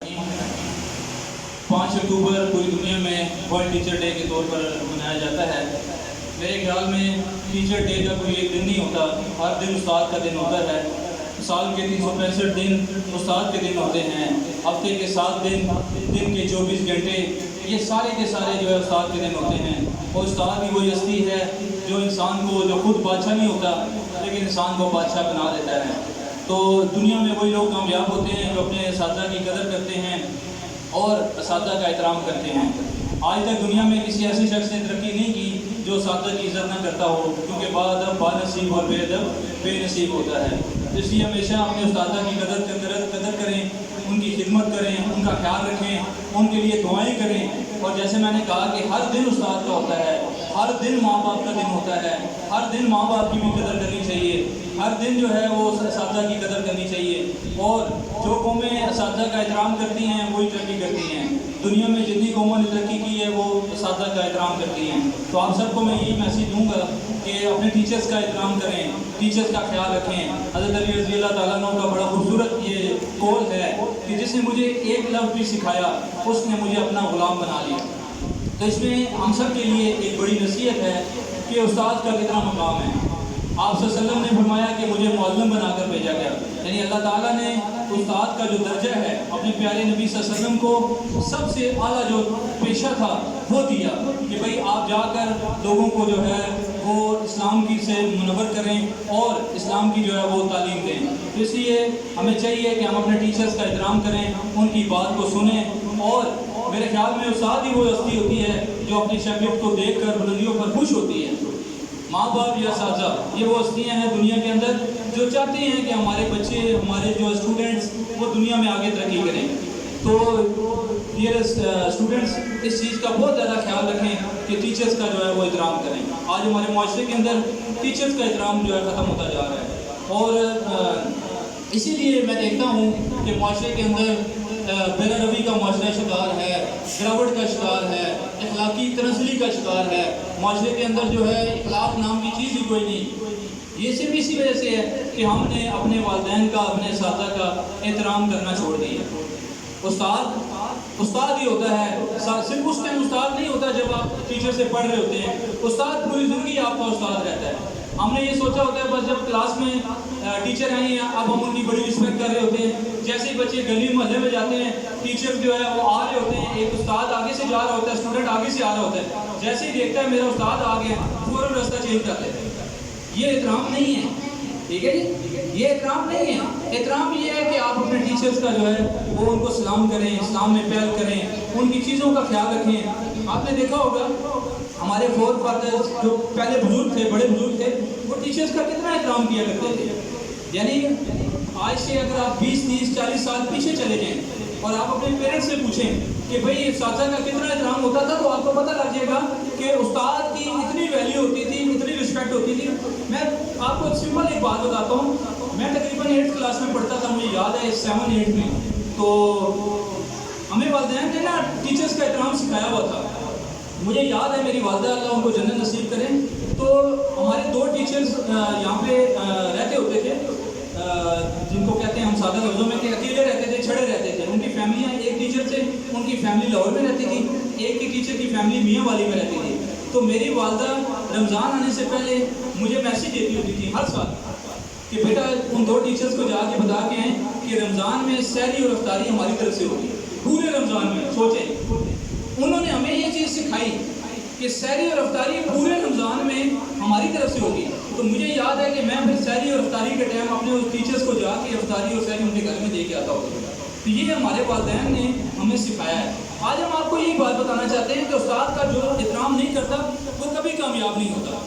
5 اکتوبر پوری دنیا میں ورلڈ ٹیچر ڈے کے طور پر منایا جاتا ہے۔ میرے خیال میں ٹیچر ڈے کا کوئی ایک دن نہیں ہوتا، ہر دن استاد کا دن ہوتا ہے۔ سال کے 365 دن استاد کے دن ہوتے ہیں، ہفتے کے 7 دن، دن کے 24 گھنٹے، یہ سارے کے سارے جو ہے استاد کے دن ہوتے ہیں۔ اور استاد ہی وہی ہستی ہے جو انسان کو، جو خود بادشاہ نہیں ہوتا لیکن انسان کو بادشاہ بنا دیتا ہے۔ تو دنیا میں وہی لوگ کامیاب ہوتے ہیں جو اپنے اساتذہ کی قدر کرتے ہیں اور اساتذہ کا احترام کرتے ہیں۔ آج تک دنیا میں کسی ایسے شخص نے ترقی نہیں کی جو اساتذہ کی عزت نہ کرتا ہو، کیونکہ باادب بانصیب اور بے ادب بے نصیب ہوتا ہے۔ اس لیے ہمیشہ اپنے اساتذہ کی قدر کریں، ان کی خدمت کریں، ان کا خیال رکھیں، ان کے لیے دعائیں کریں۔ اور جیسے میں نے کہا کہ ہر دن استاد کا ہوتا ہے، ہر دن ماں باپ کا دن ہوتا ہے، ہر دن ماں باپ کی بھی قدر کرنی چاہیے، ہر دن جو ہے وہ اساتذہ کی قدر کرنی چاہیے۔ اور جو قومیں اساتذہ کا احترام کرتی ہیں وہی ترقی کرتی ہیں۔ دنیا میں جتنی قوموں نے ترقی کی ہے وہ اساتذہ کا احترام کرتی ہیں۔ تو آپ سب کو میں یہی میسیج دوں گا کہ اپنے ٹیچرز کا احترام کریں، ٹیچرز کا خیال رکھیں۔ حضرت علی رضی اللہ تعالیٰ عنہ کا بڑا خوبصورت یہ قول ہے کہ جس نے مجھے ایک لفظ بھی سکھایا اس نے مجھے اپنا غلام بنا لیا۔ تو اس میں ہم سب کے لیے ایک بڑی نصیحت ہے کہ استاد کا کتنا مقام ہے۔ آپ صلی اللہ علیہ وسلم نے فرمایا کہ مجھے معلم بنا کر بھیجا گیا، یعنی اللہ تعالیٰ نے استاد کا جو درجہ ہے اپنے پیارے نبی صلی اللہ علیہ وسلم کو سب سے اعلیٰ جو پیشہ تھا وہ دیا کہ بھئی آپ جا کر لوگوں کو جو ہے وہ اسلام کی سے منور کریں اور اسلام کی جو ہے وہ تعلیم دیں۔ تو اس لیے ہمیں چاہیے کہ ہم اپنے ٹیچرز کا احترام کریں، ان کی بات کو سنیں۔ اور میرے خیال میں استاد ہی وہ ہستی ہوتی ہے جو اپنی شاگرد کو دیکھ کر بلندیوں پر خوش ہوتی ہے۔ ماں باپ یا اساتذہ یہ وہ ہستیاں ہیں دنیا کے اندر جو چاہتے ہیں کہ ہمارے بچے، ہمارے جو اسٹوڈنٹس وہ دنیا میں آگے ترقی کریں۔ تو ڈیئر اسٹوڈنٹس اس چیز کا بہت زیادہ خیال رکھیں کہ ٹیچرز کا جو ہے وہ احترام کریں۔ آج ہمارے معاشرے کے اندر ٹیچرز کا احترام جو ہے ختم ہوتا جا رہا ہے، اور اسی لیے میں دیکھتا ہوں کہ معاشرے کے اندر بے روی کا معاشرہ شکار ہے، گراوٹ کا شکار ہے، اخلاقی تنزلی کا شکار ہے۔ معاشرے کے اندر جو ہے اخلاق نام کی چیز ہی کوئی نہیں۔ یہ صرف اسی وجہ سے ہے کہ ہم نے اپنے والدین کا، اپنے اساتذہ کا احترام کرنا چھوڑ دیا۔ استاد ہی ہوتا ہے، صرف اس ٹائم استاد نہیں ہوتا جب آپ ٹیچر سے پڑھ رہے ہوتے ہیں، استاد پوری زندگی آپ کا استاد رہتا ہے۔ ہم نے یہ سوچا ہوتا ہے بس جب کلاس میں ٹیچر آئی ہیں اب ہم ان کی بڑی رسپیکٹ کر رہے ہوتے ہیں۔ جیسے ہی بچے گلی محلے میں جاتے ہیں ٹیچر جو ہے وہ آ رہے ہوتے ہیں، ایک استاد آگے سے جا رہا ہوتا ہے، اسٹوڈنٹ آگے سے آ رہا ہوتا ہے، جیسے ہی دیکھتا ہے میرا استاد آ گیا فوراً راستہ چینج کر لیتا ہے۔ یہ احترام نہیں ہے، ٹھیک ہے جی، یہ احترام نہیں ہے۔ احترام یہ ہے کہ آپ اپنے ٹیچرز کا جو ہے وہ ان کو سلام کریں، اسلام میں پہل کریں، ان کی چیزوں کا خیال رکھیں۔ آپ نے دیکھا ہوگا ہمارے فور فادرز جو پہلے بزرگ تھے، بڑے بزرگ تھے، وہ ٹیچرز کا کتنا احترام کیا کرتے تھے۔ یعنی آج سے اگر آپ 20 30 40 سال پیچھے چلے جائیں اور آپ اپنے پیرنٹس سے پوچھیں کہ بھئی اساتذہ کا کتنا احترام ہوتا تھا تو آپ کو پتہ لگ جائے گا کہ استاد کی اتنی ویلیو ہوتی تھی، اتنی رسپیکٹ ہوتی تھی۔ میں آپ کو سمپل ایک بات بتاتا ہوں، میں تقریباً 8 کلاس میں پڑھتا تھا، مجھے یاد ہے 7 8 میں، تو ہمیں والدین نے نا ٹیچرز کا احترام سکھایا ہوا تھا۔ مجھے یاد ہے میری والدہ اللہ ان کو جنت نصیب کریں، تو ہمارے 2 ٹیچرز یہاں پہ رہتے ہوتے تھے، جن کو کہتے ہیں ہم سادہ لفظوں میں کہ اکیلے رہتے تھے، چھڑے رہتے تھے۔ ان کی فیملیاں، ایک ٹیچر سے ان کی فیملی لاہور میں رہتی تھی، ایک کی ٹیچر کی فیملی میاں والی میں رہتی تھی۔ تو میری والدہ رمضان آنے سے پہلے مجھے میسیج دیتی ہوتی تھی ہر سال کہ بیٹا ان 2 ٹیچرز کو جا کے بتا کے ہیں کہ رمضان میں سحری اور افطاری ہماری طرف سے ہوگی، پورے رمضان میں۔ سوچیں انہوں نے ہمیں یہ چیز سکھائی کہ سحری اور افطاری پورے رمضان میں ہماری طرف سے ہوگی۔ تو مجھے یاد ہے کہ میں پھر سحری اور افطاری کے ٹائم اپنے اس ٹیچرز کو جا کے افطاری اور سحری ان کے گھر میں دے کے آتا ہوتا تھا۔ تو یہ ہمارے والدین نے ہمیں سکھایا ہے۔ آج ہم آپ کو یہی بات بتانا چاہتے ہیں کہ استاد کا جو احترام نہیں کرتا وہ کبھی کامیاب نہیں ہوتا۔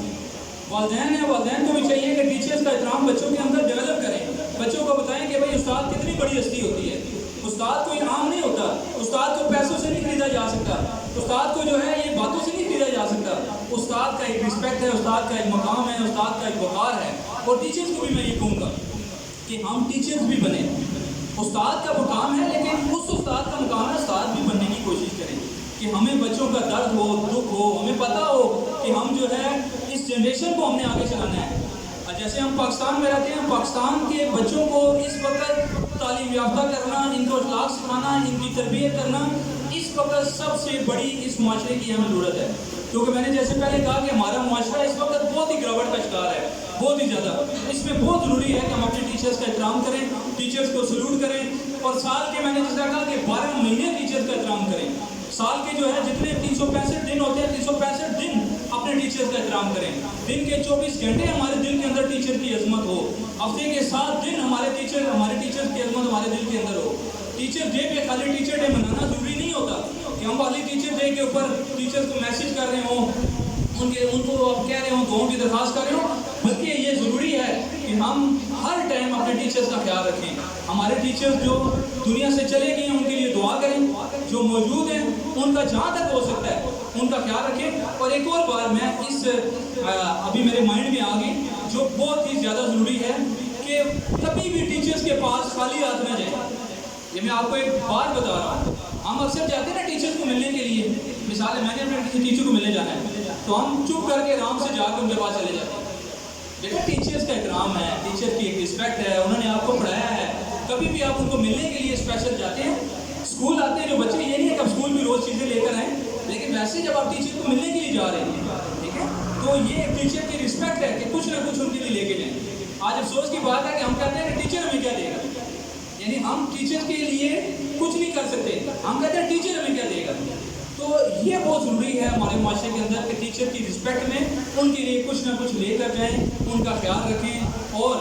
والدین ہیں، والدین کو بھی چاہیے کہ ٹیچرز کا احترام بچوں کے اندر ڈیولپ کریں، بچوں کو بتائیں کہ بھائی استاد کتنی بڑی ہستی ہوتی ہے۔ استاد کوئی عام نہیں ہوتا، استاد کو پیسوں سے نہیں خریدا جا سکتا، استاد کو جو ہے یہ باتوں سے نہیں خریدا جا سکتا۔ استاد کا ایک رسپیکٹ ہے، استاد کا ایک مقام ہے، استاد کا ایک وقار ہے۔ اور ٹیچرز کو بھی میں یہ کہوں گا کہ ہم ٹیچرز بھی بنیں۔ استاد کا مقام ہے لیکن اس استاد کا مقام ہے استاد بھی بننے کی کوشش کریں کہ ہمیں بچوں کا درد ہو، دکھ ہو، ہمیں پتہ ہو کہ ہم جو ہے اس جنریشن کو ہم نے آگے چلانا ہے۔ جیسے ہم پاکستان میں رہتے ہیں، پاکستان کے بچوں کو اس وقت تعلیم یافتہ کرنا، ان کو اخلاق سکھانا، ان کی تربیت کرنا اس وقت سب سے بڑی اس معاشرے کی اہم ضرورت ہے. کیونکہ میں نے جیسے پہلے کہا کہ ہمارا معاشرہ اس وقت بہت ہی گراوٹ کا شکار ہے، بہت ہی زیادہ. اس میں بہت ضروری ہے کہ ہم اپنے ٹیچرز کا احترام کریں، ٹیچرز کو سلوٹ کریں، اور سال کے میں نے جس طرح کہا کہ 12 مہینے ٹیچرز کا احترام کریں. سال کے جو ہے جتنے 365 دن ہوتے ہیں، 365 دن اپنے ٹیچرز کا احترام کریں. دن کے 24 گھنٹے ہمارے دل کے اندر ٹیچر کی عظمت ہو. ہفتے کے 7 دن ہمارے ٹیچرز کی عظمت ہمارے دل کے اندر ہو. ٹیچر ڈے پہ خالی ٹیچر ڈے منانا ضروری نہیں ہوتا کہ ہم خالی ٹیچر ڈے کے اوپر ٹیچرز کو میسج کر رہے ہوں، ان کو آپ کہہ رہے ہوں، دعاؤں کی درخواست کر رہے ہوں. بلکہ یہ ضروری ہے کہ ہم ہر ٹائم اپنے ٹیچرز کا خیال رکھیں. ہمارے ٹیچرز جو دنیا سے چلے گئے ہیں ان کے لیے دعا کریں، جو موجود ہیں ان کا جہاں تک ہو سکتا ہے ان کا خیال رکھیں. اور ایک اور بار میں ابھی میرے مائنڈ میں آ گئی جو بہت ہی زیادہ ضروری ہے کہ کبھی بھی ٹیچرز کے پاس خالی ہاتھ نہ جائیں. یہ میں آپ کو ایک بات بتا رہا ہوں. ہم اکثر جاتے ہیں نا ٹیچرز کو ملنے کے لیے. مثال ہے میں نے اپنے کسی ٹیچر کو ملنے جانا ہے تو ہم چپ کر کے آرام سے جا کے ان کے پاس چلے جاتے ہیں. دیکھیں ٹیچرز کا احترام ہے، ٹیچر کی ایک رسپیکٹ ہے، انہوں نے آپ کو پڑھایا ہے. کبھی بھی آپ ان کو ملنے کے لیے اسپیشل جاتے ہیں. اسکول آتے ہیں جو بچے، یہ نہیں ہے کہ آپ اسکول بھی روز چیزیں لے کر آئیں، لیکن ویسے جب آپ ٹیچر کو ملنے کے لیے جا رہے ہیں، ٹھیک ہے، تو یہ ایک ٹیچر کی رسپیکٹ ہے کہ کچھ نہ کچھ ان کے لیے لے کے جائیں. آج افسوس کی بات ہے کہ ہم کہتے ہیں کہ ٹیچر ہمیں کیا دے گا، یعنی ہم ٹیچر کے لیے کچھ نہیں کر سکتے، ہم کہتے ہیں ٹیچر ہمیں کیا دے گا. تو یہ بہت ضروری ہے ہمارے معاشرے کے اندر کہ ٹیچر کی رسپیکٹ میں ان کے لیے کچھ نہ کچھ لے کر جائیں، ان کا خیال رکھیں. اور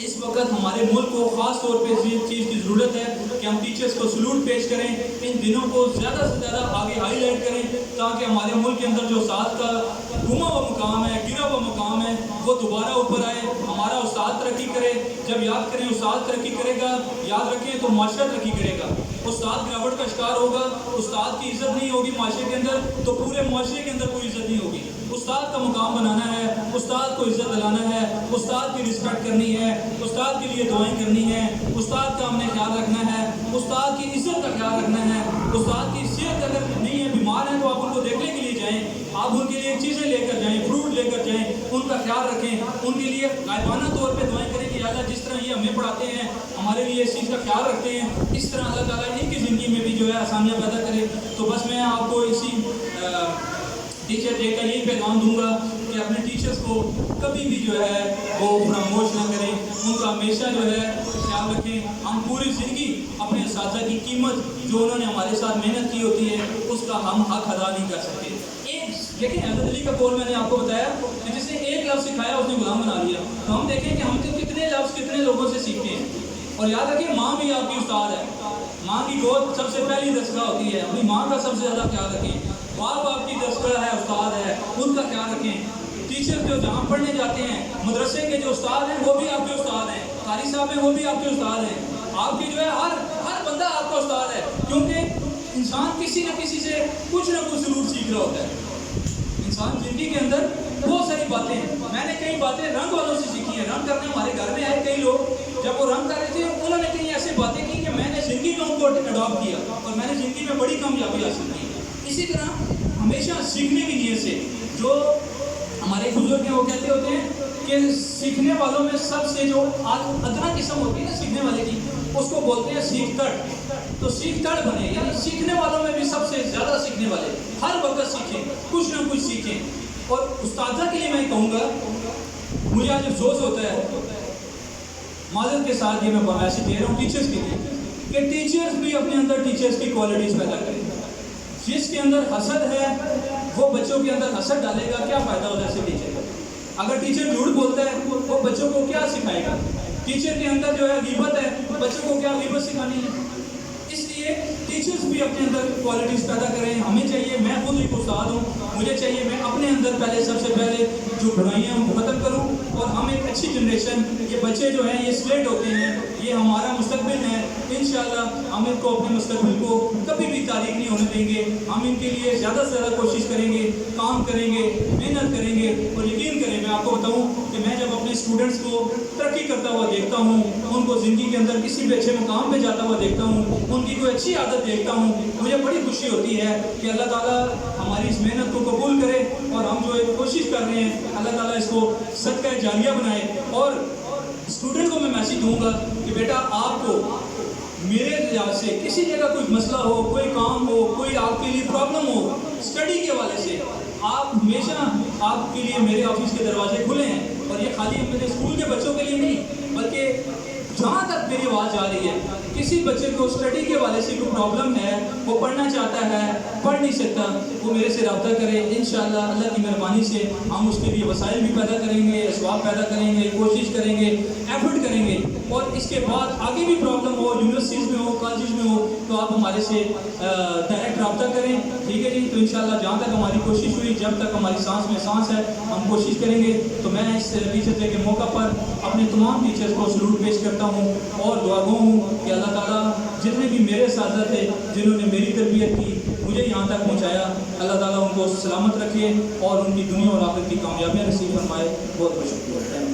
اس وقت ہمارے ملک کو خاص طور پہ اس چیز کی ضرورت ہے کہ ہم ٹیچرز کو سلوٹ پیش کریں. ان دنوں کو زیادہ سے زیادہ آگے ہائی لائٹ کریں تاکہ ہمارے ملک کے اندر جو استاد کا گما ہوا مقام ہے، گرا ہوا مقام ہے، وہ دوبارہ اوپر آئے. ہمارا استاد ترقی کرے. جب یاد کریں استاد ترقی کرے گا، یاد رکھیں تو معاشرہ ترقی کرے گا. استاد گراوٹ کا شکار ہوگا، استاد کی عزت نہیں ہوگی معاشرے کے اندر، تو پورے معاشرے کے اندر کوئی عزت نہیں ہوگی. استاد کا مقام بنانا ہے، استاد کو عزت دلانا ہے، استاد کی رسپیکٹ کرنی ہے، استاد کے لیے دعائیں کرنی ہے، استاد کا ہم نے خیال رکھنا ہے، استاد کی عزت کا خیال رکھنا ہے. استاد کی صحت اگر نہیں ہے، بیمار ہیں، تو آپ ان کو دیکھنے کے لیے جائیں، آپ ان کے لیے چیزیں لے کر جائیں، فروٹ لے کر جائیں، ان کا خیال رکھیں، ان کے لیے غائبانہ طور پہ دعائیں کریں کہ اللہ جس طرح یہ ہمیں پڑھاتے ہیں، ہمارے لیے اس چیز کا خیال رکھتے ہیں، اس طرح اللہ تعالیٰ ان کی زندگی میں بھی جو ہے آسانیاں پیدا کرے. تو بس میں آپ کو اسی ٹیچر ڈے کا یہی پیغام دوں گا کہ اپنے ٹیچرز کو کبھی بھی جو ہے وہ فراموش نہ کریں، ان کا ہمیشہ جو ہے خیال رکھیں. ہم پوری زندگی اپنے اساتذہ کی قیمت جو انہوں نے ہمارے ساتھ محنت کی ہوتی ہے اس کا ہم حق ادا نہیں کر سکتے. لیکن حضرت علی کا قول میں نے آپ کو بتایا کہ جس نے ایک لفظ سکھایا اس نے غلام بنا لیا. تو ہم دیکھیں کہ ہم کتنے لفظ کتنے لوگوں سے سیکھتے ہیں. اور یاد رکھیں ماں بھی آپ کی استاد ہے. ماں کی گود سب سے پہلی دستگاہ ہوتی ہے. اپنی ماں کا سب سے زیادہ خیال رکھیں. باپ آپ کی دستگاہ ہے، استاد ہے، ان کا خیال رکھیں. ٹیچر جو جہاں پڑھنے جاتے ہیں، مدرسے کے جو استاد ہیں وہ بھی آپ کے استاد ہیں. قاری صاحب ہیں وہ بھی آپ کے استاد ہیں. آپ کی جو ہے ہر بندہ آپ کا استاد ہے. کیونکہ انسان کسی نہ کسی سے کچھ نہ کچھ ضرور سیکھ رہا ہوتا ہے. انسان زندگی کے اندر بہت ساری باتیں، میں نے کئی باتیں رنگ والوں سے سیکھی ہیں. رنگ کرنے ہمارے گھر میں آئے کئی لوگ، جب وہ رنگ کر رہے تھے انہوں نے کئی ایسی باتیں کی کہ میں نے زندگی میں ان کو اڈاپٹ کیا اور میں نے زندگی میں بڑی کامیابی حاصل کی. اسی طرح ہمیشہ سیکھنے کی نیت سے، جو ہمارے بزرگ ہیں وہ کہتے ہوتے ہیں کہ سیکھنے والوں میں سب سے جو ادنا قسم ہوتی ہے نا سیکھنے والے کی، اس کو بولتے ہیں سیکھ تڑ. تو سیکھ تڑ بنے، یعنی سیکھنے والوں میں بھی سب سے زیادہ سیکھنے والے. ہر وقت سیکھیں، کچھ نہ کچھ سیکھیں. اور استاذہ کے لیے میں کہوں گا، مجھے آج افسوس ہوتا ہے، معذرت کے ساتھ یہ میں ایسے دے رہا ہوں ٹیچرز کے لیے، کہ ٹیچرز بھی اپنے اندر ٹیچرز کی کوالٹیز پیدا کریں. جس کے اندر حسد ہے وہ بچوں کے اندر حسد ڈالے گا، کیا فائدہ ہوتا ہے ایسے ٹیچر کا؟ اگر ٹیچر جھوٹ بولتا ہے وہ بچوں کو کیا سکھائے گا؟ ٹیچر کے اندر جو ہے غیبت ہے، بچوں کو کیا غیبت سکھانی ہے؟ اس لیے ٹیچرز بھی اپنے اندر کوالٹیز پیدا کریں. ہمیں چاہیے، میں خود ایک استاد ہوں، مجھے چاہیے میں اپنے اندر پہلے سب سے پہلے جو برائیاں ہیں وہ ختم کروں، اور ہم ایک اچھی جنریشن، یہ بچے جو ہیں یہ سلیٹ ہوتے ہیں، یہ ہمارا مستقبل ہے. انشاءاللہ ہم ان کو اپنے مستقبل کو کبھی بھی تاریک نہیں ہونے دیں گے. ہم ان کے لیے زیادہ سے زیادہ کوشش کریں گے، کام کریں گے، محنت کریں گے. اور یقین کریں، میں آپ کو بتاؤں کہ میں جب اپنے اسٹوڈنٹس کو ترقی کرتا ہوا دیکھتا ہوں، ان کو زندگی کے اندر کسی بھی اچھے مقام پہ جاتا ہوا دیکھتا ہوں، ان کی کوئی اچھی عادت دیکھتا ہوں، مجھے بڑی خوشی ہوتی ہے کہ اللہ تعالیٰ ہماری اس محنت کو قبول کرے، اور ہم جو ایک کوشش کر رہے ہیں اللہ تعالیٰ اس کو صدقہ جاریہ بنائے. اور اسٹوڈنٹ کو میں میسیج دوں گا کہ بیٹا آپ کو میرے لحاظ سے کسی جگہ کوئی مسئلہ ہو، کوئی کام ہو، کوئی آپ کے لیے پرابلم ہو اسٹڈی کے حوالے سے، آپ ہمیشہ آپ کے لیے میرے آفس کے دروازے کھلے ہیں. اور یہ خالی میرے اسکول کے بچوں کے لیے نہیں، بلکہ جہاں تک میری آواز جا رہی ہے، کسی بچے کو اسٹڈی کے حوالے سے کوئی پرابلم ہے، وہ پڑھنا چاہتا ہے، پڑھ نہیں سکتا، وہ میرے سے رابطہ کرے. انشاءاللہ اللہ کی مہربانی سے ہم اس کے لیے وسائل بھی پیدا کریں گے، اسباب پیدا کریں گے، کوشش کریں گے، ایفرٹ کریں گے. اور اس کے بعد آگے بھی پرابلم ہو، یونیورسٹیز میں ہو، کالجز میں ہو، تو آپ ہمارے سے ڈائریکٹ رابطہ کریں. ٹھیک ہے جی. تو انشاءاللہ جہاں تک ہماری کوشش ہوئی، جب تک ہماری سانس میں سانس ہے، ہم کوشش کریں گے. تو میں اس ٹیچر ڈے کے موقع پر اپنے تمام ٹیچرز کو سلوٹ پیش کرتا ہوں اور دعا گو ہوں کہ اللہ تعالیٰ جتنے بھی میرے اساتذہ تھے، جنہوں نے میری تربیت کی، مجھے یہاں تک پہنچایا، اللہ تعالیٰ ان کو سلامت رکھے اور ان کی دنیا اور آخرت کی کامیابیاں نصیب فرمائے. بہت بہت شکریہ.